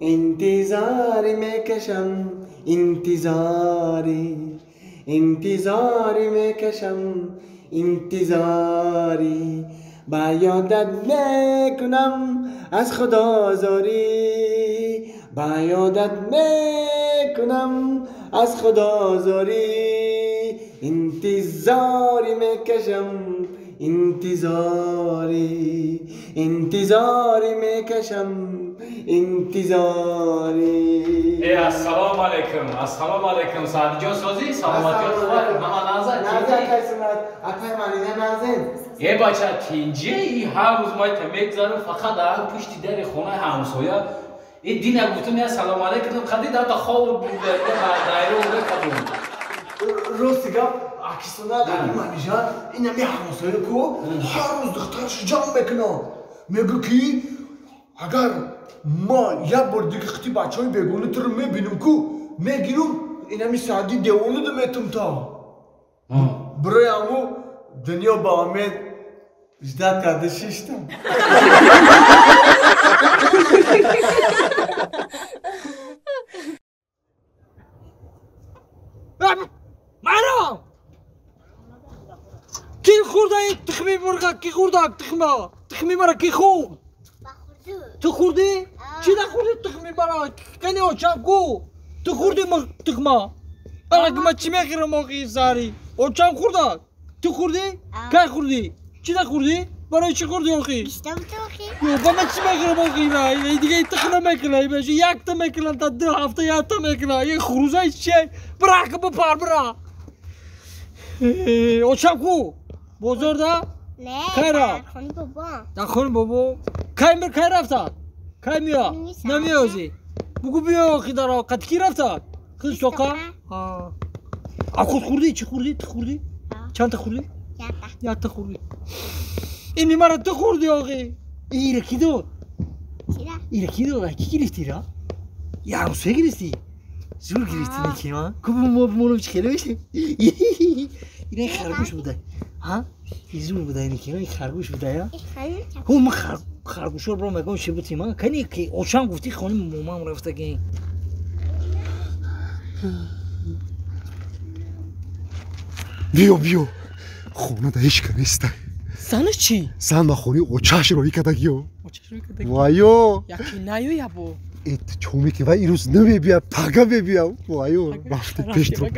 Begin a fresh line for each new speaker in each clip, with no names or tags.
انتظاری میکشم انتظاری انتظاری میکشم انتظاری با یادت میکنم از خدا زاری با یادت میکنم از خدا زاری انتظاری میکشم انتظاری انتظاری میکشم انتظاری.
السلام علیکم سعدی جان سازی سلامتی خوبه ماما نازن
اپای مانیده نازن
یه بچه تینجه ای هر روز ما میگذارم فقط در پشت در خونه همسایه این دین گفتم یا سلام علیکم خدی در خواب بود دایره اون کدوم
روستیگا اکیسونا در مانیجان این همی همسایه کو هر روز دخترش جمع میکنه میگه کی اگر ما یک بار دیگه خطی بچه های بیگونه تو رو میبینم کو میگیرم این همی سعدی دیوانه دو میتم تا برای همو دنیا با امید اجده کرده شیشتم
معنا کی خورده این تخمی مرغا کی خورده تخمی مرا کی خورد تو خوردی؟ چی نخوردی تخمی مرا کنی اوچم کو تو خوردی تخما اگه من چی میگیرم موقعی ساری اوچم خورده تو خوردی؟ کی خوردی؟ چی نخوردی؟ برای چی خوردی آخی؟
بیشتم تو آخی؟
با من چی میگیرم آخی نه دیگه تخم نمیکنه یک تا میکنن تا 2 هفته یک تا میکنه یه خروزه چیه برا که بپر برا اوچم کو بزرده؟
نه
در
خونی بابا
در خونه بابا کی رفته؟ کی میا؟ نمیازی بگو بیا آخی در قد کی رفته؟ خود سوکا؟ خود خوردی؟ چی خوردی؟ تو خوردی؟ چند تا خوردی؟ یک تا خوردی اینی مرا تو خوردی آخی ایره کی دو؟ ایره کی دو؟ کی گرفتی را؟ یه همسوه گرفتی؟ زور گرفتی نکی ها؟ که مولم چی خیلی بشه؟ اینه خرگوش بوده ها؟ این زور بوده اینه که این خرگوش بوده یا؟ هو من خرگوش رو برام میگم چی بودی من کنی که اوشان گفتی خانم مومم رفته که
بیا خونه ده هیچ که نیسته
زنش چی؟
زن با خونی اوچهش روی کدگیو
اوچهش روی کدگیو
وایو
یکی نیو یا بو
ایت چومی که وای روز نمیبیا پاگا ببیا وایو رفته پیش تو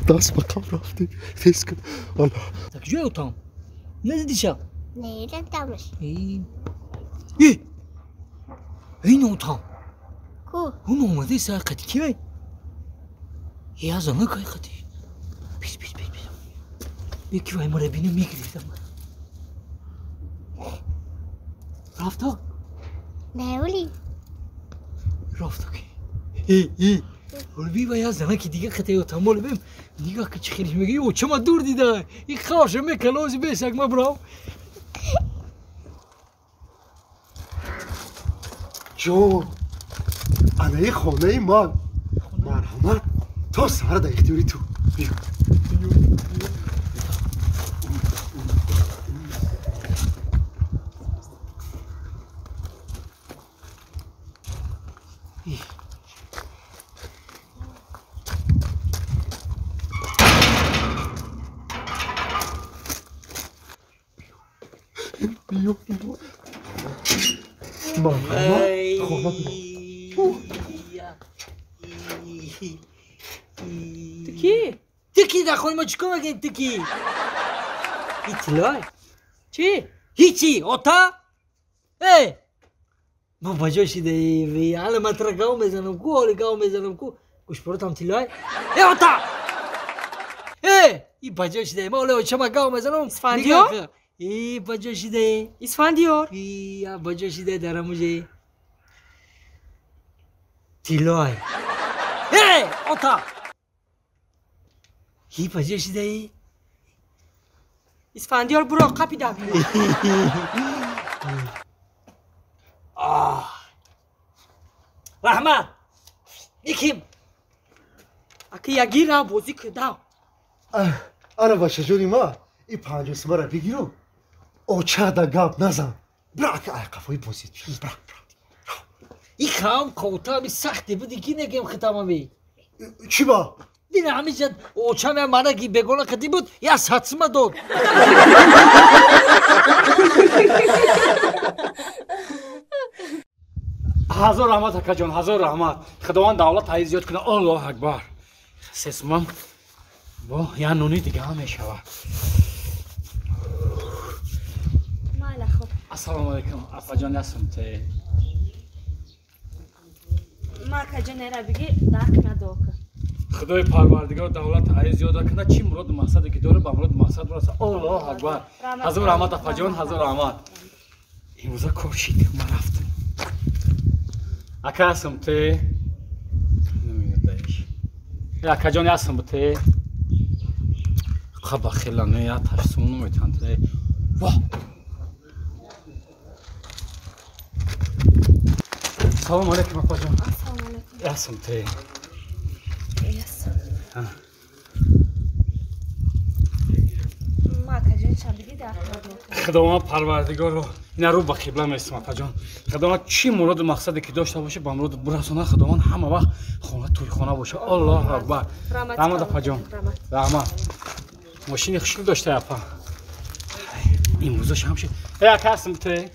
دست بکام رفته تیز کن والا
کجای اتام؟ ندیدی شا؟
نه دیدمش
این اتام
کو؟
اون اومده سر قدی کیه؟ یه از آنها که قدی بیس یکی وای مرا بینه میگریدم رفتا؟
نه ولی
رفتا که بی وای از آنها که دیگه خطه اتام بیم نگاه که چه خیلی میگه او چه ما دور دیده این خواه میکلازی بیسک ما براو
جون علیه خانه من مرحمت تا سر ده اختیاری تو بیا
تکی در خونه ما چیکار میکنی تکی؟ ایتلای چی؟ هیچی اوتا؟ ما بجا شده وی علامت را گاو میزنم کو حالی گاو میزنم کو گوش پروتم تیلای اوتا ای بجا شده ما حالا چما گاو میزنم
اسفندیار؟
ای بجا شده
اسفندیار؟
ای بجا شده درموجه تیلای اوتا ای بجا شده
اسفندیار برو قپی دبی
رحمت یکیم
اکی یکی را بازی کدام
انا باشه جونی ما ای 5 اسمه را بگیرو او چه دا گاب نزن برا که ای قفایی بازید برا
این خام کوتاه سختی بودی کی نگیم ختمامی
چی با؟
دیگه همیشه اوچم منو کی بگولا کدی بود یا ساتسما داد
هزار رحمت اکا جان هزار رحمت خداوند دولت های زیاد کنه الله اکبر سسمم با یا نونی دیگه هم میشوه
مالا خوب
السلام علیکم اپا جان هستم ته
ما کجا نرا بگی داخل ندوک
خدای پروردگار دولت های زیاد کنه چی مراد مقصدی که داره با مراد مقصد برسه الله اکبر هزار رحمت اپا جان هزار رحمت امروز کورشید ما رفتم اکا هستم ته نمیدهش اکا جان هستم ته خب خیلی نه یا ترسون نمیتونم ته واه سلام علیکم اپا جان
السلام علیکم
هستم ته
ما کجا چند بگی داخل ندوک
خداوند پروردگار رو اینا رو به قبله میرسم اپا جان خداوند چی مراد و مقصدی که داشته باشه با مراد برسونه خداوند همه وقت خونه توی خونه باشه الله اکبر رحمت اپا جان رحمت ماشین خوشگل داشته اپا این روزاش همشه ای اکا هستم ته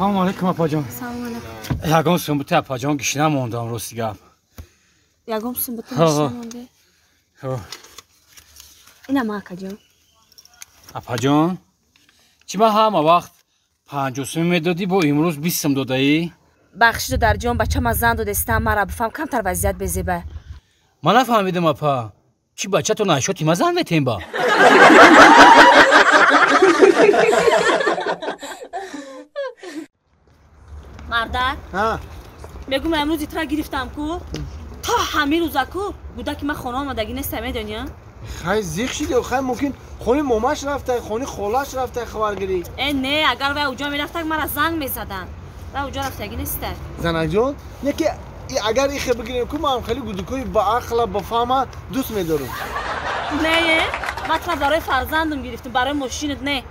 سلام علیکم اپا جان
سلام علیکم
یگان سنبوته اپا جان گشنه موندم راستی گپ
یگم سنبوته
ها.
نشنونده
ها.
اینا ما کجا
اپا جان چی ما همه وقت 50 میدادی با امروز 20 داده ای
بخشیدو در جان بچه ما زن دو دستم مرا بفهم کمتر وضعیت بزیبه
من نفهمیدم اپا چی بچه تو نشاتی ما زن میتیم با
مردک
ها
میگم امروز ایترا گرفتم کو تا همین روزا کو بوده که من خونه آمدگی نیستم میدونی
خیلی زیخ شدی و خیلی ممکن خونی ماماش رفته خونی خالش رفته خبرگیری
نه اگر وی اوجا میرفت مرا زنگ میزدن و اوجا رفتگی نیسته
زنک جان یکی اگر این خیلی بگیریم که من خیلی گودکوی با عقل با فهمه دوست میدارم
نه مطلب برای فرزندم گرفتم برای ماشینت نه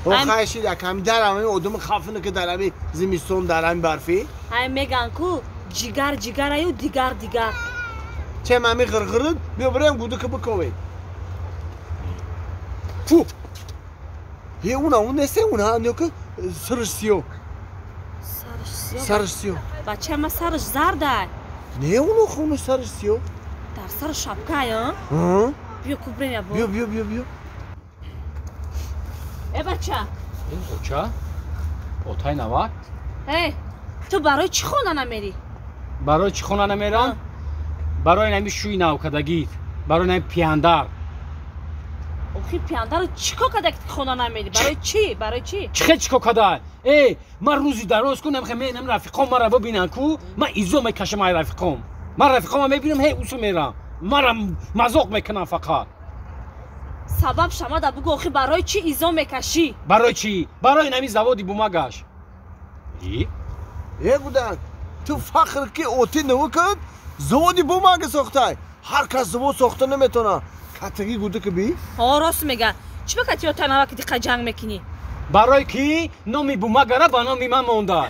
و خیلی شدی که همین در همین ادوم خفنه که در همین زمستون در همین برفی
های میگن کو جگر ایو دیگر
چه مامی غرغرد بیا بریم گودک بکوی فو یه اون نسته اون نیو که سرش سیو سرش سیو
بچه ما سرش زرده
نه اونو خونو سرش سیو
در سر شبکه یا
ها
بیا کو بریم یا با
بیا
ای بچه
اوچا اوتای نوات
ای تو برای چی خونه نمیری
برای چی خونه نمیرم برای نمی شوی نوکدگی برای نمی پیاندر
اوخی پیانده رو چیکار کده که خونه نمیری برای چی
چیکو کدای ای من روزی دراز کنم خیلی میرم رفیقام مرا ببینن کو من ایزو میکشم ای رفیقام من رفیقام میبینم هی اوسو میرم مرا مذاق میکنم فقط
سبب شما دا بگو اوخی برای چی ایزو میکشی
برای چی برای نمی زوادی بومگاش
ای گودک تو فخر که اوتی نو کد زودی بوماگه ساخته هر کس زود ساخته نمیتونه کتگی گودک بی
ها راست میگه چی بکتی یا تنها که دیگه جنگ میکنی
برای کی نامی بومگره با نامی من مونده